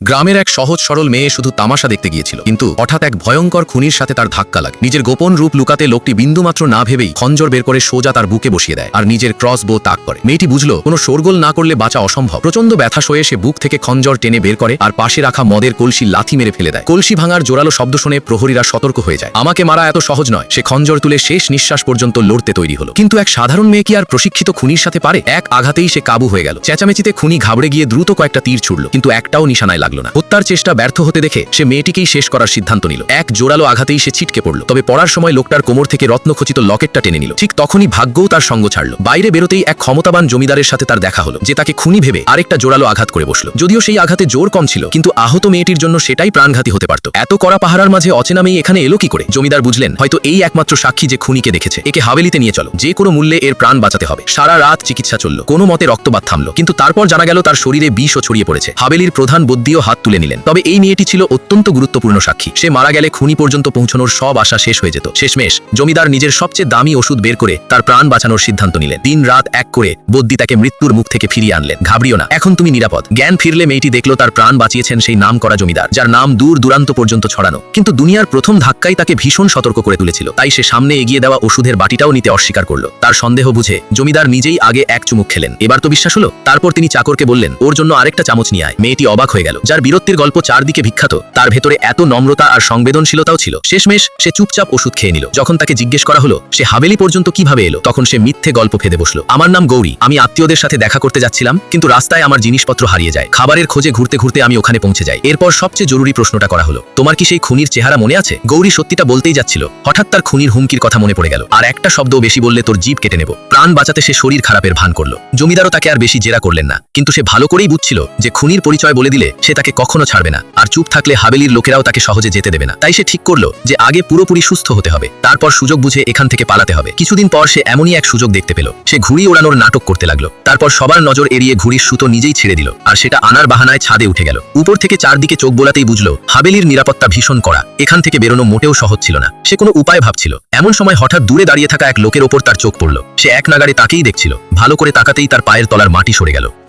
গ্রামের এক সহজ সরল মেয়ে শুধু তামাশা দেখতে গিয়েছিল, কিন্তু হঠাৎ এক ভয়ঙ্কর খুনির সাথে তার ধাক্কা লাগে। নিজের গোপন রূপ লুকাতে লোকটি বিন্দুমাত্র না ভেবেই খঞ্জর বের করে সোজা তার বুকে বসিয়ে দেয় আর নিজের ক্রস বো তাক করে। মেয়েটি বুঝলো কোনো শোরগোল না করলে বাঁচা অসম্ভব। প্রচন্ড ব্যথা সয়ে সে বুক থেকে খঞ্জর টেনে বের করে আর পাশে রাখা মদের কলসি লাথি মেরে ফেলে দেয়। কলসি ভাঙার জোরালো শব্দ শুনে প্রহরীরা সতর্ক হয়ে যায়। আমাকে মারা এত সহজ নয়। সে খঞ্জর তুলে শেষ নিঃশ্বাস পর্যন্ত লড়তে তৈরি হলো। কিন্তু এক সাধারণ মেয়ে কি আর প্রশিক্ষিত খুনির সাথে পারে? এক আঘাতেই সে কাবু হয়ে গেল। চেঁচামেচিতে খুনি ঘাবড়ে গিয়ে দ্রুত কয়েকটা তীর ছুড়ল, কিন্তু একটাও নিশানায় লাগলো না। হত্যার চেষ্টা ব্যর্থ হতে দেখে সে মেয়েটিকেই শেষ করার সিদ্ধান্ত নিল। এক জোরালো আঘাতেই সে ছিটকে পড়ল। তবে পড়ার সময় লোকটার কোমর থেকে রত্নখচিত লকেটটা টেনে নিল। ঠিক তখনই ভাগ্যও তার সঙ্গ ছাড়ল। বাইরে বেরোতেই এক ক্ষমতাবান জমিদারের সাথে তার দেখা হলো, যে তাকে খুনি ভেবে আরেকটা জোরালো আঘাত করে বসলো। যদিও সেই আঘাতে জোর কম ছিল, কিন্তু আহত মেয়েটির জন্য সেটাই প্রাণঘাতী হতে পারত। এত কড়া পাহারার মাঝে অচেনা মেয়ে এখানে এলো কি করে? জমিদার বুঝলেন হয়তো এই একমাত্র সাক্ষী যে খুনিকে দেখেছে। একে হাভেলিতে নিয়ে চলো, যে কোনো মূল্যে এর প্রাণ বাঁচাতে হবে। সারা রাত চিকিৎসা চলল, কোনো মতে রক্তপাত থামলো, কিন্তু তারপর জানা গেল তার শরীরে বিষও ছড়িয়ে পড়েছে। হাভেলির প্রধান বদ্যিও হাত তুলে নিলেন। তবে এই মেয়েটি ছিল অত্যন্ত গুরুত্বপূর্ণ সাক্ষী। সে মারা গেলে খুনি পর্যন্ত পৌঁছানোর সব আশা শেষ হয়ে যেত। শেষমেশ জমিদার নিজের সবচেয়ে দামি ওষুধ বের করে তার প্রাণ বাঁচানোর সিদ্ধান্ত নিলেন। দিন রাত এক করে বদ্যি তাকে মৃত্যুর মুখ থেকে ফিরিয়ে আনলেন। ঘাবড়িও না, এখন তুমি নিরাপদ। জ্ঞান ফিরলে মেয়েটি দেখলো তার প্রাণ বাঁচিয়েছেন সেই নাম করা জমিদার, যার নাম দূর দূরান্ত পর্যন্ত ছড়ানো। কিন্তু দুনিয়ার প্রথম ধাক্কাই তাকে ভীষণ সতর্ক করে তুলেছিল। তাই সে সামনে এগিয়ে দেওয়া ওষুধের বাটিটাও নিতে অস্বীকার করলো। তার সন্দেহ বুঝে জমিদার নিজেই আগে এক চুমুক খেলেন। এবার তো বিশ্বাস হলো। তারপর তিনি চাকরকে বললেন, ওর জন্য আরেকটা চামচ নিয়ে আয়। মেয়েটি অবাক হয়ে গেল। যার বীরত্বের গল্প চারদিকে বিখ্যাত, তার ভেতরে এত নম্রতা আর সংবেদনশীলতাও ছিল। শেষমেশ সে চুপচাপ ওষুধ খেয়ে নিল। যখন তাকে জিজ্ঞেস করা হলো সে হাভেলি পর্যন্ত কিভাবে এলো, তখন সে মিথ্যে গল্প ফেদে বসলো। আমার নাম গৌরী, আমি আত্মীয়দের সাথে দেখা করতে যাচ্ছিলাম, কিন্তু রাস্তায় আমার জিনিসপত্র হারিয়ে যায়। খাবারের খোঁজে ঘুরতে ঘুরতে আমি ওখানে পৌঁছে যাই। এরপর সবচেয়ে জরুরি প্রশ্নটা করা হলো, তোমার কি সেই খুনির চেহারা মনে আছে? গৌরী সত্যিটা বলতেই যাচ্ছিল, হঠাৎ তার খুনির হুমকির কথা মনে পড়ে গেল। আর একটা শব্দও বেশি বললে তোর জিভ কেটে নেব। প্রাণ বাঁচাতে সে শরীর খারাপের ভান করলো। জমিদারও তাকে আর বেশি জেরা করলেন না, কিন্তু সে ভালো করেই বুঝছিল যে খুনির পরিচয় বলে দিলে সে তাকে কখনো ছাড়বে না, আর চুপ থাকলে হাভেলির লোকেরাও তাকে সহজে যেতে দেবে না। তাই সে ঠিক করলো যে আগে পুরোপুরি সুস্থ হতে হবে, তারপর সুযোগ বুঝে এখান থেকে পালাতে হবে। কিছুদিন পর সে এমনই এক সুযোগ দেখতে পেল। সে ঘুড়ি ওড়ানোর নাটক করতে লাগলো। তারপর সবার নজর এড়িয়ে ঘুড়ির সুতো নিজেই ছেড়ে দিল, আর সেটা আনার বাহানায় ছাদে উঠে গেল। উপর থেকে চারদিকে চোখ বোলাতেই বুঝলো হাভেলির নিরাপত্তা ভীষণ কড়া। এখান থেকে বেরোনো মোটেও সহজ ছিল না। সে কোনো উপায় ভাবছিল। এমন সময় হঠাৎ দূরে দাঁড়িয়ে থাকা এক লোকের ওপর তার চোখ পড়ল। সে এক নাগাড়ে তাকেই দেখছিল। ভালো করে তাকাতেই তার পায়ের তলার মাটি সরে গেল।